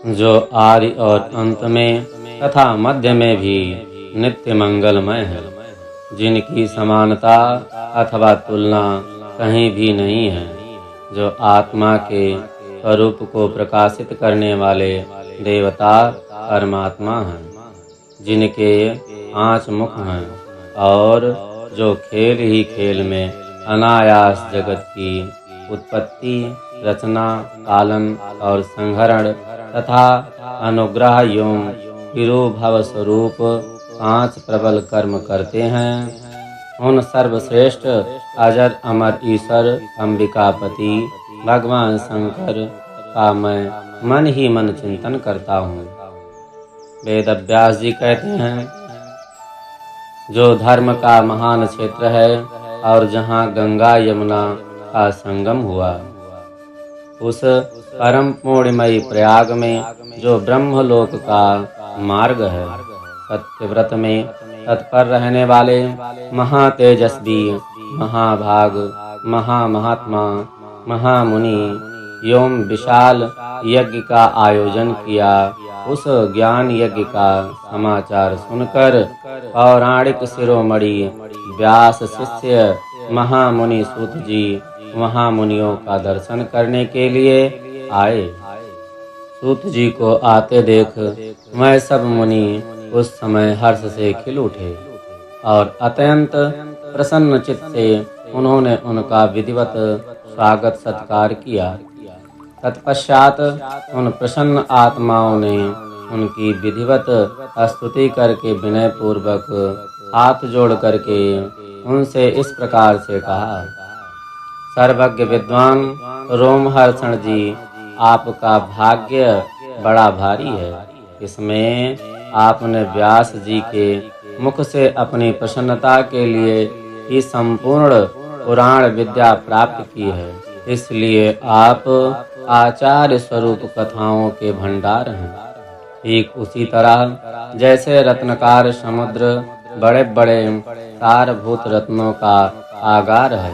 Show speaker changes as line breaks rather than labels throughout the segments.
जो आदि और अंत में तथा मध्य में भी नित्य मंगलमय है, जिनकी समानता अथवा तुलना कहीं भी नहीं है, जो आत्मा के स्वरूप को प्रकाशित करने वाले देवता परमात्मा हैं, जिनके 5 मुख हैं और जो खेल ही खेल में अनायास जगत की उत्पत्ति, रचना, पालन और संहरण तथा अनुग्रह एवं तिरुभव स्वरूप 5 प्रबल कर्म करते हैं, उन सर्वश्रेष्ठ अजर अमर ईश्वर अंबिकापति भगवान शंकर का मैं मन ही मन चिंतन करता हूँ। वेद व्यास जी कहते हैं, जो धर्म का महान क्षेत्र है और जहाँ गंगा यमुना का संगम हुआ, उस परम पुण्यमयी प्रयाग में जो ब्रह्मलोक का मार्ग है, सत्यव्रत में तत्पर रहने वाले महातेजस्वी, महाभाग, महामहात्मा, महामुनि एवं विशाल यज्ञ का आयोजन किया, उस ज्ञान यज्ञ का समाचार सुनकर पौराणिक शिरोमणि व्यास शिष्य महामुनि सूत जी महामुनियों का दर्शन करने के लिए आए। सूत जी को आते देख मैं सब मुनि उस समय हर्ष से खिल उठे और अत्यंत प्रसन्न चित्त से उन्होंने उनका विधिवत स्वागत सत्कार किया। तत्पश्चात उन प्रसन्न आत्माओं ने उनकी विधिवत स्तुति करके विनय पूर्वक हाथ जोड़ करके उनसे इस प्रकार से कहा, सर्वज्ञ विद्वान रोमहर्षण जी, आपका भाग्य बड़ा भारी है। इसमें आपने व्यास जी के मुख से अपनी प्रसन्नता के लिए ही संपूर्ण पुराण विद्या प्राप्त की है, इसलिए आप आचार्य स्वरूप कथाओं के भंडार हैं। ठीक उसी तरह जैसे रत्नकार समुद्र बड़े बड़े सारभूत रत्नों का आगार है,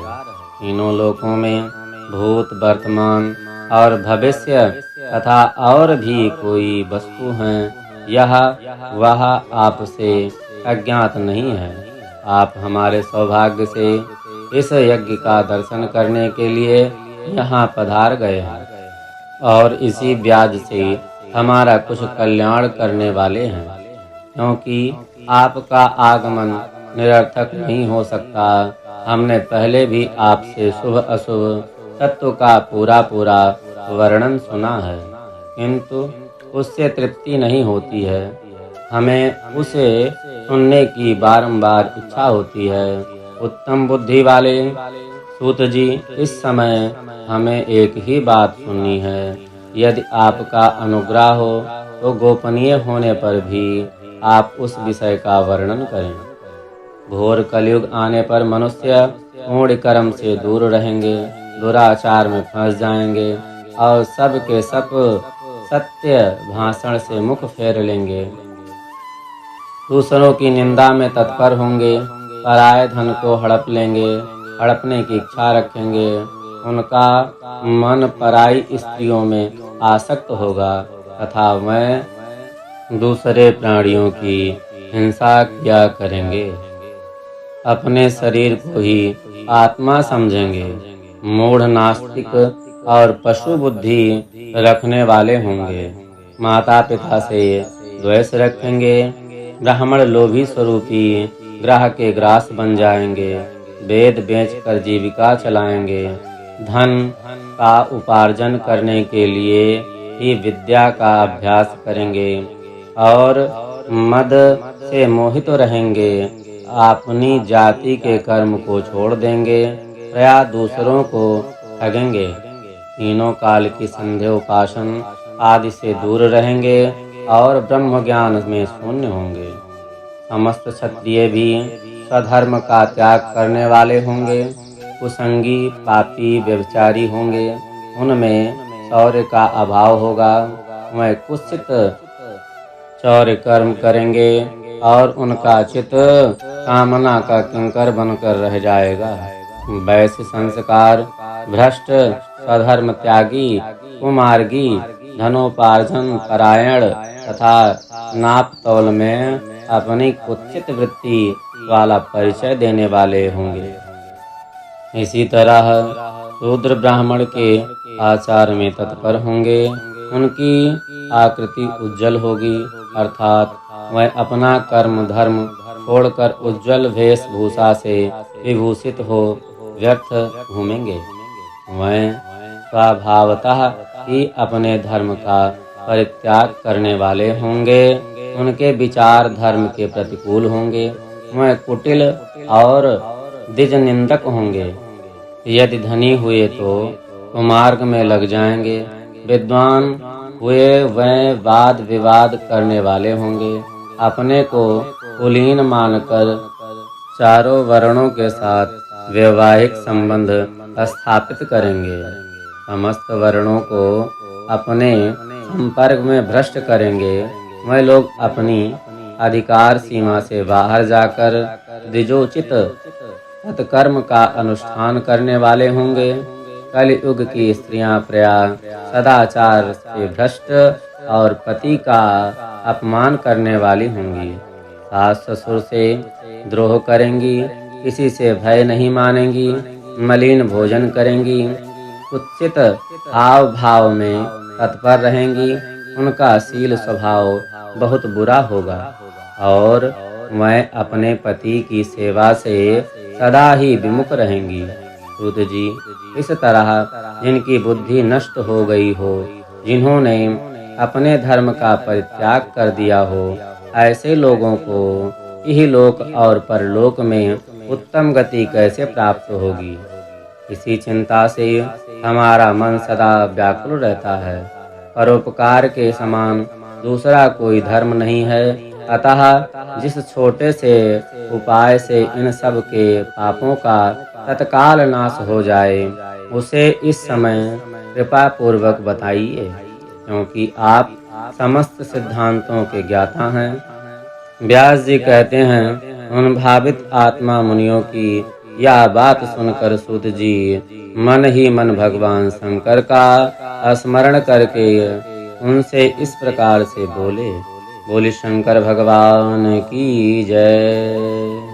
तीनों लोकों में भूत, वर्तमान और भविष्य तथा और भी कोई वस्तु हैं, यह वह आपसे अज्ञात नहीं है। आप हमारे सौभाग्य से इस यज्ञ का दर्शन करने के लिए यहाँ पधार गए हैं और इसी ब्याज से हमारा कुछ कल्याण करने वाले हैं, क्योंकि आपका आगमन निरर्थक नहीं हो सकता। हमने पहले भी आपसे शुभ अशुभ तत्व का पूरा वर्णन सुना है, किंतु उससे तृप्ति नहीं होती है। हमें उसे सुनने की बारंबार इच्छा होती है। उत्तम बुद्धि वाले सूत जी, इस समय हमें एक ही बात सुननी है। यदि आपका अनुग्रह हो तो गोपनीय होने पर भी आप उस विषय का वर्णन करें। घोर कलयुग आने पर मनुष्य पूर्ण कर्म से दूर रहेंगे, दुराचार में फंस जाएंगे और सब के सब सत्य भाषण से मुख फेर लेंगे, दूसरों की निंदा में तत्पर होंगे, पराये धन को हड़प लेंगे, हड़पने की इच्छा रखेंगे, उनका मन पराई स्त्रियों में आसक्त होगा तथा वह दूसरे प्राणियों की हिंसा किया करेंगे, अपने शरीर को ही आत्मा समझेंगे, मूढ़, नास्तिक और पशु बुद्धि रखने वाले होंगे, माता पिता से द्वेष रखेंगे, ब्राह्मण लोभी स्वरूपी ग्रह के ग्रास बन जाएंगे, वेद बेचकर जीविका चलाएंगे, धन का उपार्जन करने के लिए ही विद्या का अभ्यास करेंगे और मद से मोहित रहेंगे, अपनी जाति के कर्म को छोड़ देंगे, प्रायः दूसरों को ठगेंगे, तीनों काल की संध्या उपासन आदि से दूर रहेंगे और ब्रह्म ज्ञान में शून्य होंगे। समस्त क्षत्रिय भी स्वधर्म का त्याग करने वाले होंगे, कुसंगी, पापी, व्यभिचारी होंगे, उनमें शौर्य का अभाव होगा, वह कुत्सित चौर्य कर्म करेंगे और उनका चित्त कामना का किंकर बनकर रह जाएगा। वैश्य संस्कार, भ्रष्ट, स्वधर्म त्यागी, कुमार्गी, धनोपार्जन परायण तथा नाप तौल में अपनी कुत्सित वृत्ति वाला परिचय देने वाले होंगे। इसी तरह शूद्र ब्राह्मण के आचार में तत्पर होंगे। उनकी आकृति उज्जवल होगी, अर्थात वह अपना कर्म धर्म छोड़कर उज्जवल वेशभूषा से विभूषित हो व्यर्थ घूमेंगे। वह स्वभावतः ही अपने धर्म का परित्याग करने वाले होंगे। उनके विचार धर्म के प्रतिकूल होंगे। वह कुटिल और द्विज निंदक होंगे। यदि धनी हुए तो कुमार्ग में लग जाएंगे। विद्वान हुए वह वाद विवाद करने वाले होंगे। अपने को कुलीन मानकर चारों वर्णों के साथ वैवाहिक संबंध स्थापित करेंगे। समस्त वर्णों को अपने संपर्क में भ्रष्ट करेंगे। वह लोग अपनी अधिकार सीमा से बाहर जाकर द्विजोचित सत्कर्म का अनुष्ठान करने वाले होंगे। कलयुग की स्त्रियां प्रायः सदाचार से भ्रष्ट और पति का अपमान करने वाली होंगी। सास ससुर से द्रोह करेंगी, किसी से भय नहीं मानेंगी, मलिन भोजन करेंगी, कुत्सित हाव भाव में तत्पर रहेंगी। उनका शील स्वभाव बहुत बुरा होगा और वह अपने पति की सेवा से सदा ही विमुख रहेंगी। सूत जी, इस तरह जिनकी बुद्धि नष्ट हो गई हो, जिन्होंने अपने धर्म का परित्याग कर दिया हो, ऐसे लोगों को इहलोक और परलोक में उत्तम गति कैसे प्राप्त होगी? इसी चिंता से हमारा मन सदा व्याकुल रहता है। परोपकार के समान दूसरा कोई धर्म नहीं है। अतः जिस छोटे से उपाय से इन सब के पापों का तत्काल नाश हो जाए, उसे इस समय कृपा पूर्वक बताइए, क्योंकि आप समस्त सिद्धांतों के ज्ञाता हैं। व्यास जी कहते हैं, उन भावित आत्मा मुनियों की यह बात सुनकर सूत जी मन ही मन भगवान शंकर का स्मरण करके उनसे इस प्रकार से बोले। बोली शंकर भगवान की जय।